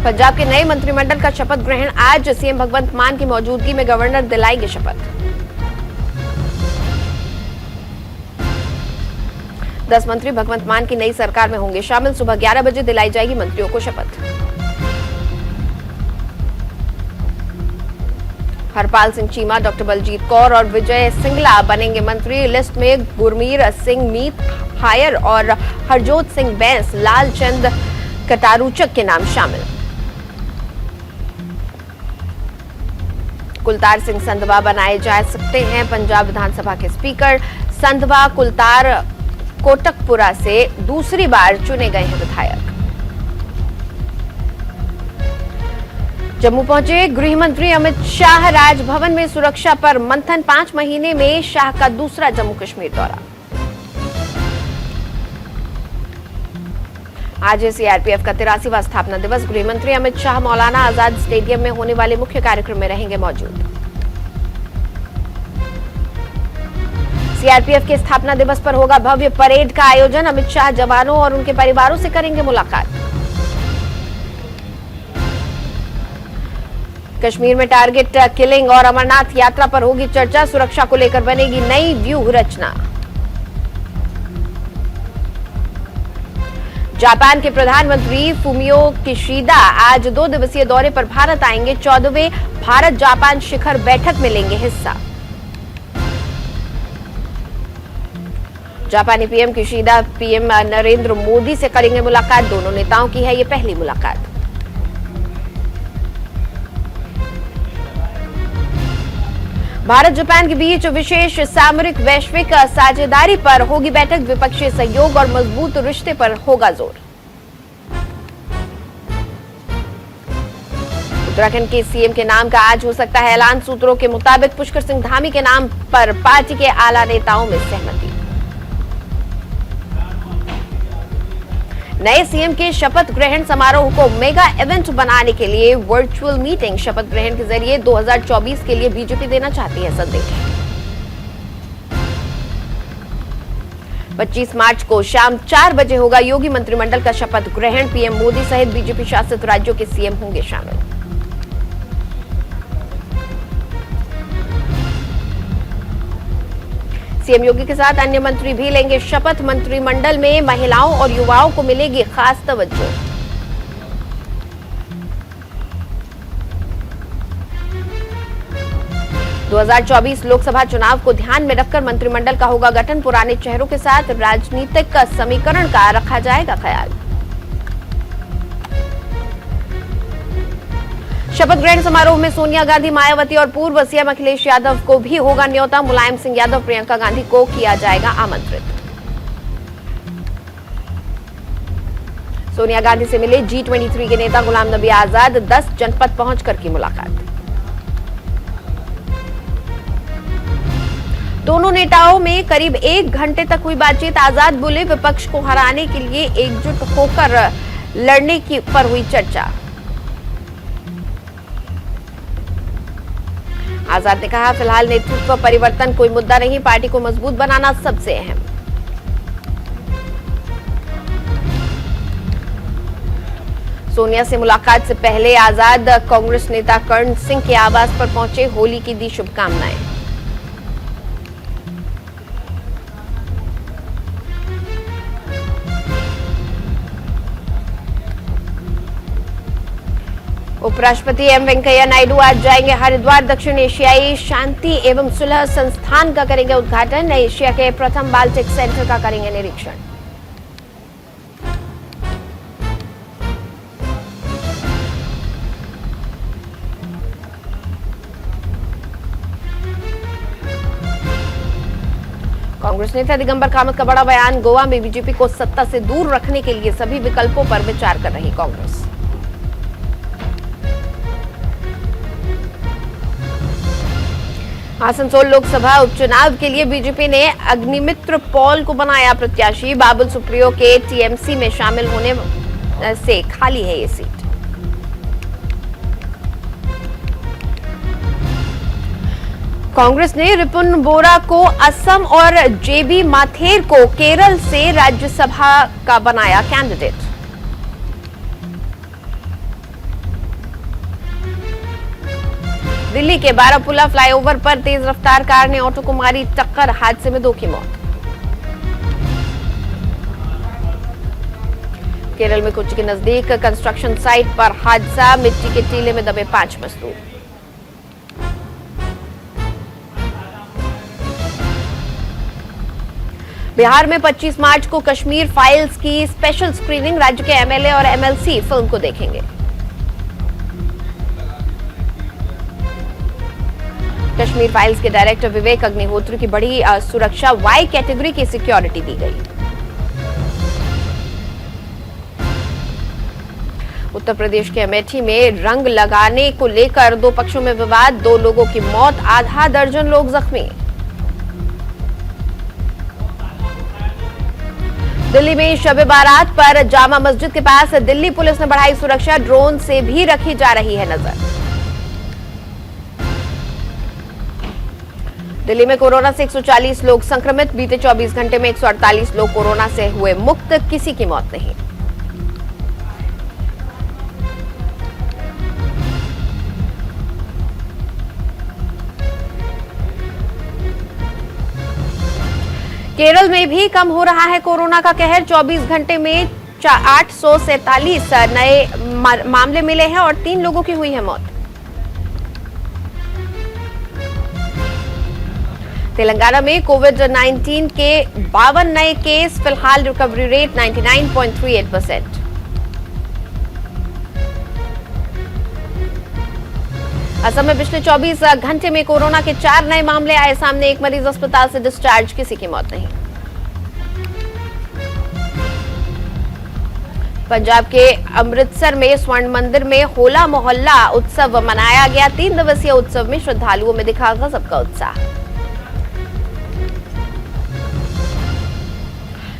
पंजाब के नए मंत्रिमंडल का शपथ ग्रहण आज सीएम भगवंत मान की मौजूदगी में गवर्नर दिलाएंगे शपथ। 10 मंत्री भगवंत मान की नई सरकार में होंगे शामिल। सुबह 11 बजे दिलाई जाएगी मंत्रियों को शपथ। हरपाल सिंह चीमा, डॉक्टर बलजीत कौर और विजय सिंगला बनेंगे मंत्री। लिस्ट में गुरमीत सिंह मीत हायर और हरजोत सिंह बैंस, लालचंद कटारूचक के नाम शामिल। कुलतार सिंह संधवा बनाए जा सकते हैं पंजाब विधानसभा के स्पीकर। संधवा कुलतार कोटकपुरा से दूसरी बार चुने गए हैं विधायक। जम्मू पहुंचे गृह मंत्री अमित शाह। राजभवन में सुरक्षा पर मंथन। 5 महीने में शाह का दूसरा जम्मू कश्मीर दौरा। आज है सीआरपीएफ का 83वां स्थापना दिवस। गृह मंत्री अमित शाह मौलाना आजाद स्टेडियम में होने वाले मुख्य कार्यक्रम में रहेंगे मौजूद। सीआरपीएफ के स्थापना दिवस पर होगा भव्य परेड का आयोजन। अमित शाह जवानों और उनके परिवारों से करेंगे मुलाकात। कश्मीर में टारगेट किलिंग और अमरनाथ यात्रा पर होगी चर्चा। सुरक्षा को लेकर बनेगी नई व्यूह रचना। जापान के प्रधानमंत्री फुमियो किशिदा आज 2 दिवसीय दौरे पर भारत आएंगे। 14वें भारत जापान शिखर बैठक में लेंगे हिस्सा। जापानी PM Kishida PM Narendra Modi से करेंगे मुलाकात। दोनों नेताओं की है ये पहली मुलाकात। भारत जापान के बीच विशेष सामरिक वैश्विक साझेदारी पर होगी बैठक। द्विपक्षीय सहयोग और मजबूत रिश्ते पर होगा जोर। उत्तराखंड के सीएम के नाम का आज हो सकता है ऐलान। सूत्रों के मुताबिक पुष्कर सिंह धामी के नाम पर पार्टी के आला नेताओं में सहमति। नए सीएम के शपथ ग्रहण समारोह को मेगा इवेंट बनाने के लिए वर्चुअल मीटिंग। शपथ ग्रहण के जरिए 2024 के लिए बीजेपी देना चाहती है संदेश। 25 मार्च को शाम 4 बजे होगा योगी मंत्रिमंडल का शपथ ग्रहण। पीएम मोदी सहित बीजेपी शासित राज्यों के सीएम होंगे शामिल। सीएम योगी के साथ अन्य मंत्री भी लेंगे शपथ। मंत्रिमंडल में महिलाओं और युवाओं को मिलेगी खास तवज्जो। – 2024 लोकसभा चुनाव को ध्यान में रखकर मंत्रिमंडल का होगा गठन। पुराने चेहरों के साथ राजनीतिक समीकरण का रखा जाएगा ख्याल। शपथ ग्रहण समारोह में सोनिया गांधी, मायावती और पूर्व सीएम अखिलेश यादव को भी होगा न्योता। मुलायम सिंह यादव, प्रियंका गांधी को किया जाएगा आमंत्रित। सोनिया गांधी से मिले G23 के नेता गुलाम नबी आजाद। 10 जनपद पहुंचकर की मुलाकात। दोनों नेताओं में करीब 1 घंटे तक हुई बातचीत। आजाद बोले विपक्ष को हराने के लिए एकजुट होकर लड़ने की पर हुई चर्चा। आजाद ने कहा फिलहाल नेतृत्व परिवर्तन कोई मुद्दा नहीं, पार्टी को मजबूत बनाना सबसे अहम। सोनिया से मुलाकात से पहले आजाद कांग्रेस नेता कर्ण सिंह के आवास पर पहुंचे। होली की दी शुभकामनाएं। उपराष्ट्रपति एम वेंकैया नायडू आज जाएंगे हरिद्वार। दक्षिण एशियाई शांति एवं सुलह संस्थान का करेंगे उद्घाटन। एशिया के प्रथम बाल्टिक सेंटर का करेंगे निरीक्षण। कांग्रेस नेता दिगंबर कामत का बड़ा बयान। गोवा में बीजेपी को सत्ता से दूर रखने के लिए सभी विकल्पों पर विचार कर रही कांग्रेस। आसनसोल लोकसभा उपचुनाव के लिए बीजेपी ने अग्निमित्र पॉल को बनाया प्रत्याशी। बाबुल सुप्रियो के टीएमसी में शामिल होने से खाली है ये सीट। कांग्रेस ने रिपुन बोरा को असम और जेबी माथेर को केरल से राज्यसभा का बनाया कैंडिडेट। दिल्ली के बारापुला फ्लाईओवर पर तेज रफ्तार कार ने ऑटो को मारी टक्कर, हादसे में 2 की मौत। केरल में कोच्चि के नजदीक कंस्ट्रक्शन साइट पर हादसा, मिट्टी के टीले में दबे 5 मजदूर। बिहार में 25 मार्च को कश्मीर फाइल्स की स्पेशल स्क्रीनिंग, राज्य के एमएलए और एमएलसी फिल्म को देखेंगे। कश्मीर फाइल्स के डायरेक्टर विवेक अग्निहोत्री की बड़ी सुरक्षा, वाई कैटेगरी की सिक्योरिटी दी गई। उत्तर प्रदेश के अमेठी में रंग लगाने को लेकर 2 पक्षों में विवाद, 2 लोगों की मौत, आधा दर्जन लोग जख्मी। दिल्ली में शब-ए बारात पर जामा मस्जिद के पास दिल्ली पुलिस ने बढ़ाई सुरक्षा, ड्रोन से भी रखी जा रही है नजर। दिल्ली में कोरोना से 140 लोग संक्रमित, बीते 24 घंटे में 148 लोग कोरोना से हुए मुक्त, किसी की मौत नहीं। केरल में भी कम हो रहा है कोरोना का कहर, 24 घंटे में 847 नए मामले मिले हैं और 3 लोगों की हुई है मौत। तेलंगाना में कोविड-19 के 52 नए केस, फिलहाल रिकवरी रेट 99.38%। असम में पिछले 24 घंटे में कोरोना के 4 नए मामले आए सामने, 1 मरीज अस्पताल से डिस्चार्ज, किसी की मौत नहीं। पंजाब के अमृतसर में स्वर्ण मंदिर में होला मोहल्ला उत्सव मनाया गया, 3 दिवसीय उत्सव में श्रद्धालुओं में दिखा गजब का उत्साह।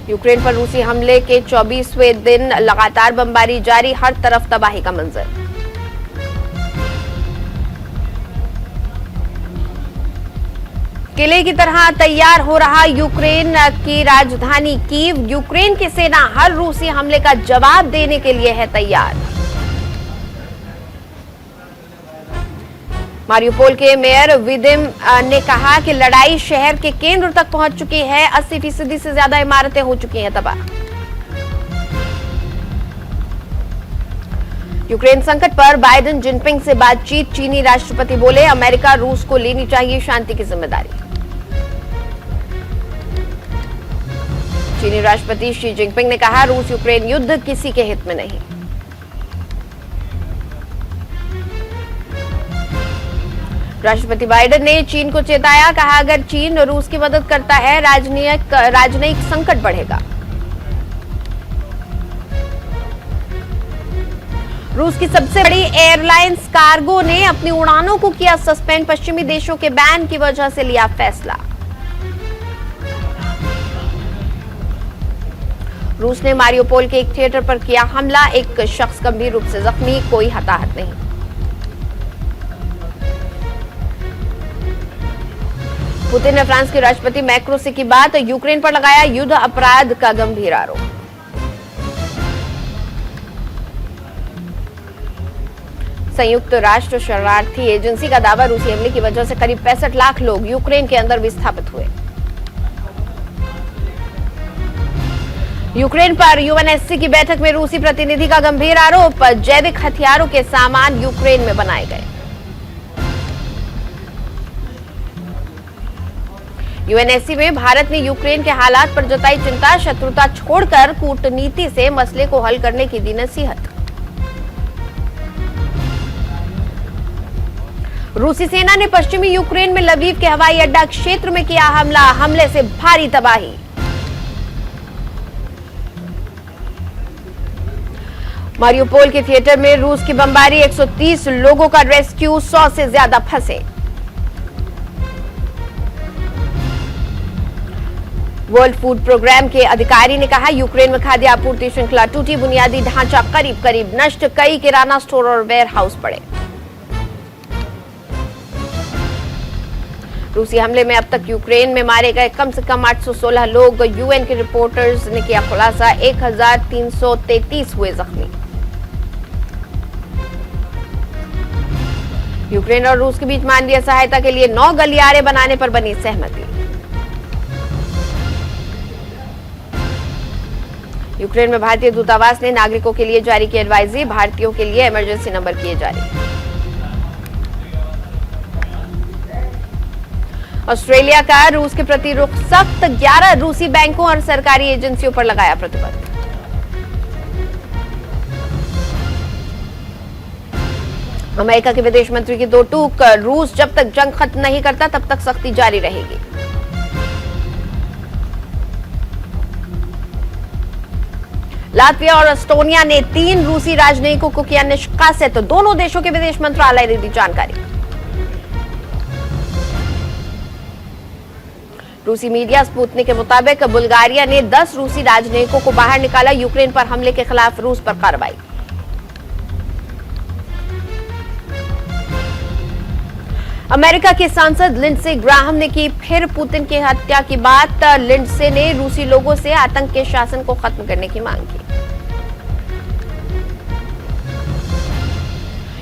यूक्रेन पर रूसी हमले के 24वें दिन लगातार बमबारी जारी, हर तरफ तबाही का मंजर। किले की तरह तैयार हो रहा यूक्रेन की राजधानी कीव, यूक्रेन की सेना हर रूसी हमले का जवाब देने के लिए है तैयार। मारियुपोल के मेयर विदिम ने कहा कि लड़ाई शहर के केंद्र तक पहुंच चुकी है, 80% से ज्यादा इमारतें हो चुकी हैं तबाह। यूक्रेन संकट पर बाइडेन जिनपिंग से बातचीत, चीनी राष्ट्रपति बोले अमेरिका रूस को लेनी चाहिए शांति की जिम्मेदारी। चीनी राष्ट्रपति शी जिनपिंग ने कहा रूस यूक्रेन युद्ध किसी के हित में नहीं। राष्ट्रपति बाइडेन ने चीन को चेताया, कहा अगर चीन रूस की मदद करता है राजनयिक संकट बढ़ेगा। रूस की सबसे बड़ी एयरलाइंस कार्गो ने अपनी उड़ानों को किया सस्पेंड, पश्चिमी देशों के बैन की वजह से लिया फैसला। रूस ने मारियुपोल के एक थिएटर पर किया हमला, एक शख्स गंभीर रूप से जख्मी, कोई हताहत नहीं। पुतिन ने फ्रांस के राष्ट्रपति मैक्रो से की बात, यूक्रेन पर लगाया युद्ध अपराध का गंभीर आरोप। संयुक्त राष्ट्र शरणार्थी एजेंसी का दावा, रूसी हमले की वजह से करीब 65 लाख लोग यूक्रेन के अंदर विस्थापित हुए। यूक्रेन पर यूएनएससी की बैठक में रूसी प्रतिनिधि का गंभीर आरोप, जैविक हथियारों के सामान यूक्रेन में बनाए गए। यूएनएससी में भारत ने यूक्रेन के हालात पर जताई चिंता, शत्रुता छोड़कर कूटनीति से मसले को हल करने की दी नसीहत। रूसी सेना ने पश्चिमी यूक्रेन में लवीव के हवाई अड्डा क्षेत्र में किया हमला, हमले से भारी तबाही। मारियुपोल के थिएटर में रूस की बमबारी, 130 लोगों का रेस्क्यू, 100 से ज्यादा फंसे। वर्ल्ड फूड प्रोग्राम के अधिकारी ने कहा यूक्रेन में खाद्य आपूर्ति श्रृंखला टूटी, बुनियादी ढांचा करीब करीब नष्ट, कई किराना स्टोर और वेयर हाउस पड़े। रूसी हमले में अब तक यूक्रेन में मारे गए कम से कम 816 लोग, यूएन के रिपोर्टर्स ने किया खुलासा, 1333 हुए जख्मी। यूक्रेन और रूस के बीच मानवीय सहायता के लिए 9 गलियारे बनाने पर बनी सहमति। यूक्रेन में भारतीय दूतावास ने नागरिकों के लिए जारी की एडवाइजरी, भारतीयों के लिए इमरजेंसी नंबर किए जारी। ऑस्ट्रेलिया का रूस के प्रति रुख सख्त, 11 रूसी बैंकों और सरकारी एजेंसियों पर लगाया प्रतिबंध। अमेरिका के विदेश मंत्री की दो टूक, रूस जब तक जंग खत्म नहीं करता तब तक सख्ती जारी रहेगी। लातविया और एस्टोनिया ने 3 रूसी राजनयिकों को किया निष्कासित, दोनों देशों के विदेश मंत्रालय ने दी जानकारी। रूसी मीडिया स्पुतनिक के मुताबिक बुल्गारिया ने 10 रूसी राजनयिकों को बाहर निकाला, यूक्रेन पर हमले के खिलाफ रूस पर कार्रवाई। अमेरिका के सांसद लिंडसे ग्राहम ने की फिर पुतिन की हत्या की बात, लिंडसे ने रूसी लोगों से आतंक के शासन को खत्म करने की मांग की।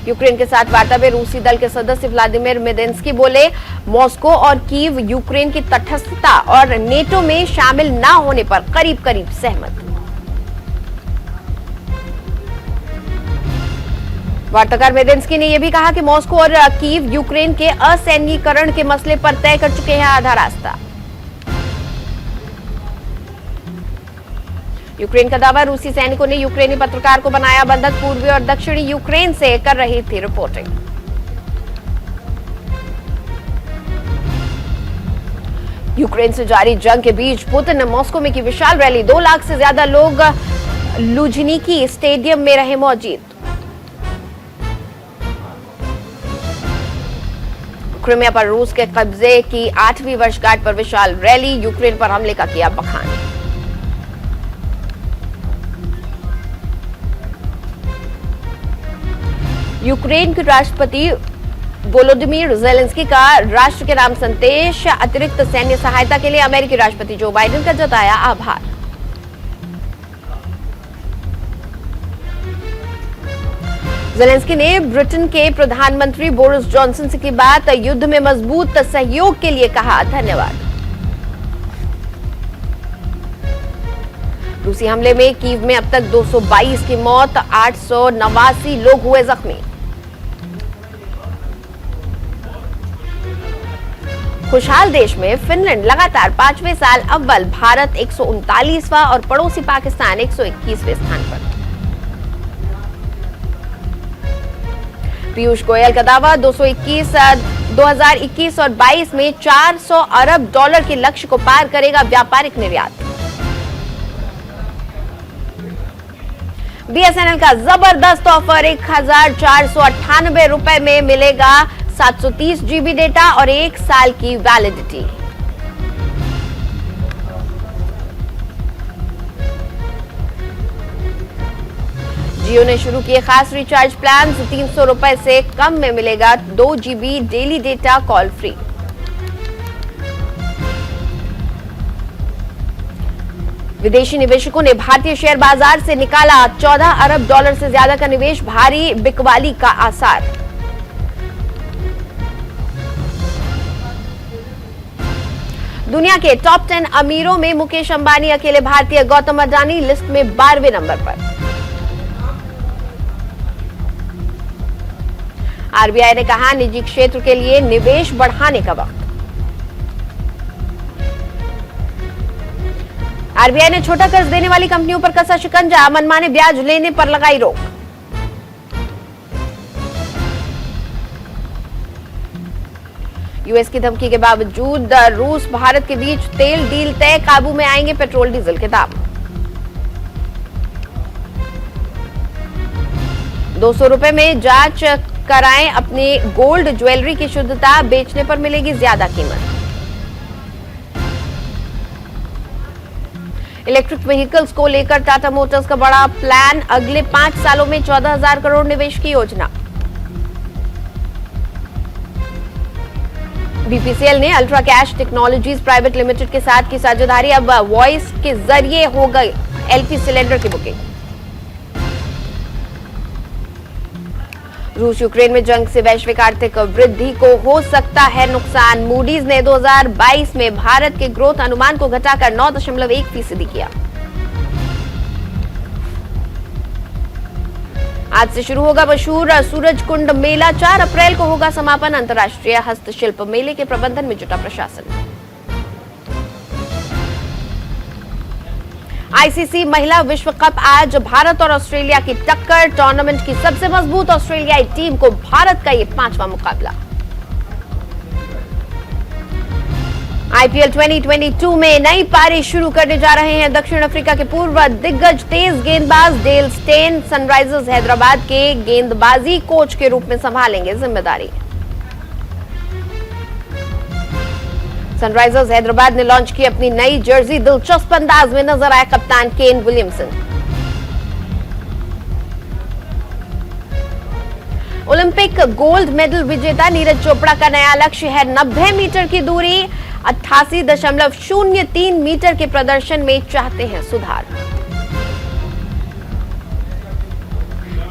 यूक्रेन के साथ वार्ता में रूसी दल के सदस्य व्लादिमीर मेदिंस्की बोले, मॉस्को और कीव यूक्रेन की तटस्थता और नेटो में शामिल न होने पर करीब करीब सहमत। वार्ताकार मेदिंस्की ने यह भी कहा कि मॉस्को और कीव यूक्रेन के असैन्यीकरण के मसले पर तय कर चुके हैं आधा रास्ता। यूक्रेन का दावा, रूसी सैनिकों ने यूक्रेनी पत्रकार को बनाया बंधक, पूर्वी और दक्षिणी यूक्रेन से कर रही थी रिपोर्टिंग। यूक्रेन से जारी जंग के बीच पुतिन ने मॉस्को में की विशाल रैली, 2 लाख से ज्यादा लोग लुझनिकी स्टेडियम में रहे मौजूद। क्रिमिया पर रूस के कब्जे की 8वीं वर्षगांठ पर विशाल रैली, यूक्रेन पर हमले का किया बखान। यूक्रेन के राष्ट्रपति वोलोदिमीर जेलेंस्की का राष्ट्र के नाम संदेश, अतिरिक्त सैन्य सहायता के लिए अमेरिकी राष्ट्रपति जो बाइडेन का जताया आभार। जेलेंस्की ने ब्रिटेन के प्रधानमंत्री बोरिस जॉनसन से की बात, युद्ध में मजबूत सहयोग के लिए कहा धन्यवाद। रूसी हमले में कीव में अब तक 222 की मौत, 889 लोग हुए जख्मी। खुशहाल देश में फिनलैंड लगातार 5वें साल अव्वल, भारत 139वां और पड़ोसी पाकिस्तान 121वें स्थान पर। पीयूष गोयल का दावा, 2021 और 22 में $400 अरब के लक्ष्य को पार करेगा व्यापारिक निर्यात। बीएसएनएल का जबरदस्त ऑफर, 1498 रुपए में मिलेगा 730 जीबी डेटा और 1 साल की वैलिडिटी। जियो ने शुरू किए खास रिचार्ज प्लान, 300 रुपए से कम में मिलेगा 2 GB daily data, call free. विदेशी निवेशकों ने भारतीय शेयर बाजार से निकाला 14 अरब डॉलर से ज्यादा का निवेश, भारी बिकवाली का आसार। दुनिया के टॉप 10 अमीरों में मुकेश अंबानी अकेले भारतीय, गौतम अडानी लिस्ट में 12वें नंबर पर। आरबीआई ने कहा, निजी क्षेत्र के लिए निवेश बढ़ाने का वक्त। आरबीआई ने छोटा कर्ज देने वाली कंपनियों पर कसा शिकंजा, मनमाने ब्याज लेने पर लगाई रोक। यूएस की धमकी के बावजूद रूस भारत के बीच तेल डील तय, काबू में आएंगे पेट्रोल डीजल के दाम। 200 रुपए में जांच कराएं अपनी गोल्ड ज्वेलरी की शुद्धता, बेचने पर मिलेगी ज्यादा कीमत। इलेक्ट्रिक व्हीकल्स को लेकर टाटा मोटर्स का बड़ा प्लान, अगले 5 सालों में 14,000 करोड़ निवेश की योजना। बीपीसीएल ने ultra cash technologies private limited के साथ की साझेदारी, अब वॉइस के जरिए हो गई LP सिलेंडर की बुकिंग। रूस यूक्रेन में जंग से वैश्विक आर्थिक वृद्धि को हो सकता है नुकसान। मूडीज ने 2022 में भारत के ग्रोथ अनुमान को घटाकर 9.1% किया। आज से शुरू होगा मशहूर सूरजकुंड मेला, 4 अप्रैल को होगा समापन। अंतर्राष्ट्रीय हस्तशिल्प मेले के प्रबंधन में जुटा प्रशासन। आईसीसी महिला विश्व कप, आज भारत और ऑस्ट्रेलिया की टक्कर। टूर्नामेंट की सबसे मजबूत ऑस्ट्रेलियाई टीम को भारत का ये 5वां मुकाबला। आईपीएल 2022 में नई पारी शुरू करने जा रहे हैं दक्षिण अफ्रीका के पूर्व दिग्गज तेज गेंदबाज डेल स्टेन। सनराइजर्स हैदराबाद के गेंदबाजी कोच के रूप में संभालेंगे जिम्मेदारी। सनराइजर्स हैदराबाद ने लॉन्च की अपनी नई जर्सी, दिलचस्प अंदाज में नजर आए कप्तान Kane Williamson. Olympic gold medal विजेता नीरज चोपड़ा का नया लक्ष्य है 90 मीटर की दूरी। 88.03 मीटर के प्रदर्शन में चाहते हैं सुधार।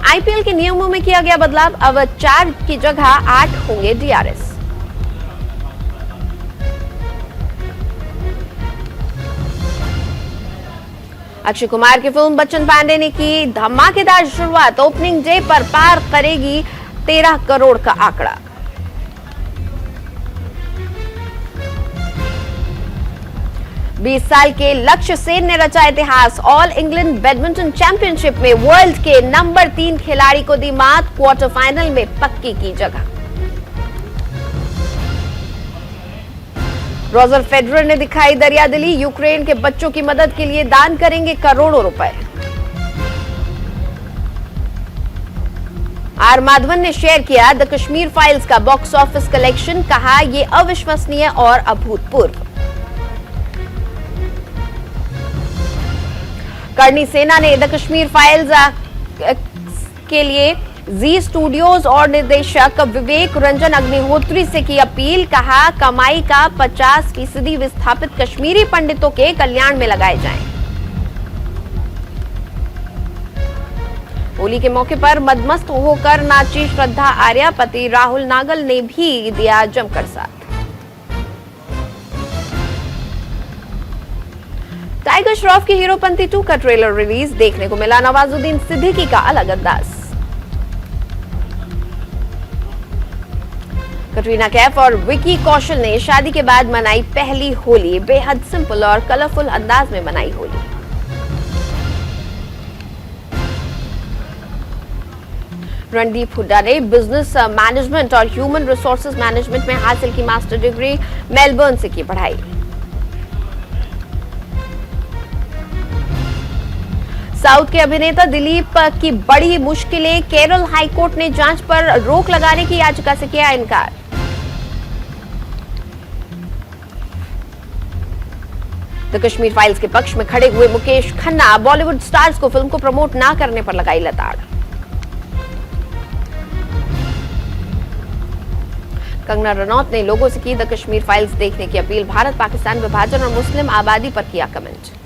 आईपीएल के नियमों में किया गया बदलाव, अब 4 की जगह 8 होंगे डीआरएस। अक्षय कुमार की फिल्म बच्चन पांडे ने की धमाकेदार शुरुआत। ओपनिंग डे पर पार करेगी 13 करोड़ का आंकड़ा। बीस साल के लक्ष्य सेन ने रचा इतिहास। ऑल इंग्लैंड बैडमिंटन चैंपियनशिप में वर्ल्ड के नंबर 3 खिलाड़ी को दी मात, क्वार्टर फाइनल में पक्की की जगह। रॉजर फेडरर ने दिखाई दरियादिली, यूक्रेन के बच्चों की मदद के लिए दान करेंगे करोड़ों रुपए। आर माधवन ने शेयर किया द कश्मीर फाइल्स का बॉक्स ऑफिस कलेक्शन, कहा यह अविश्वसनीय और अभूतपूर्व। करणी सेना ने द कश्मीर फाइल्स के लिए जी स्टूडियोज और निर्देशक विवेक रंजन अग्निहोत्री से की अपील, कहा कमाई का 50% विस्थापित कश्मीरी पंडितों के कल्याण में लगाए जाएं। होली के मौके पर मदमस्त होकर नाची श्रद्धा आर्या, पति राहुल नागल ने भी दिया जमकर साथ। टाइगर श्रॉफ की हीरोपंती 2 का ट्रेलर रिलीज, देखने को मिला नवाजुद्दीन सिद्दीकी का अलग अंदाज। कटरीना कैफ और विकी कौशल ने शादी के बाद मनाई पहली होली, बेहद सिंपल और कलरफुल अंदाज में मनाई होली। रणदीप हुड्डा ने बिजनेस मैनेजमेंट और ह्यूमन रिसोर्सेज मैनेजमेंट में हासिल की मास्टर डिग्री, मेलबर्न से की पढ़ाई। साउथ के अभिनेता दिलीप की बड़ी मुश्किलें, केरल हाईकोर्ट ने जांच पर रोक लगाने की याचिका से किया इनकार। द कश्मीर फाइल्स के पक्ष में खड़े हुए मुकेश खन्ना, बॉलीवुड स्टार्स को फिल्म को प्रमोट ना करने पर लगाई लताड़। कंगना रनौत ने लोगों से की द कश्मीर फाइल्स देखने की अपील, भारत पाकिस्तान विभाजन और मुस्लिम आबादी पर किया कमेंट।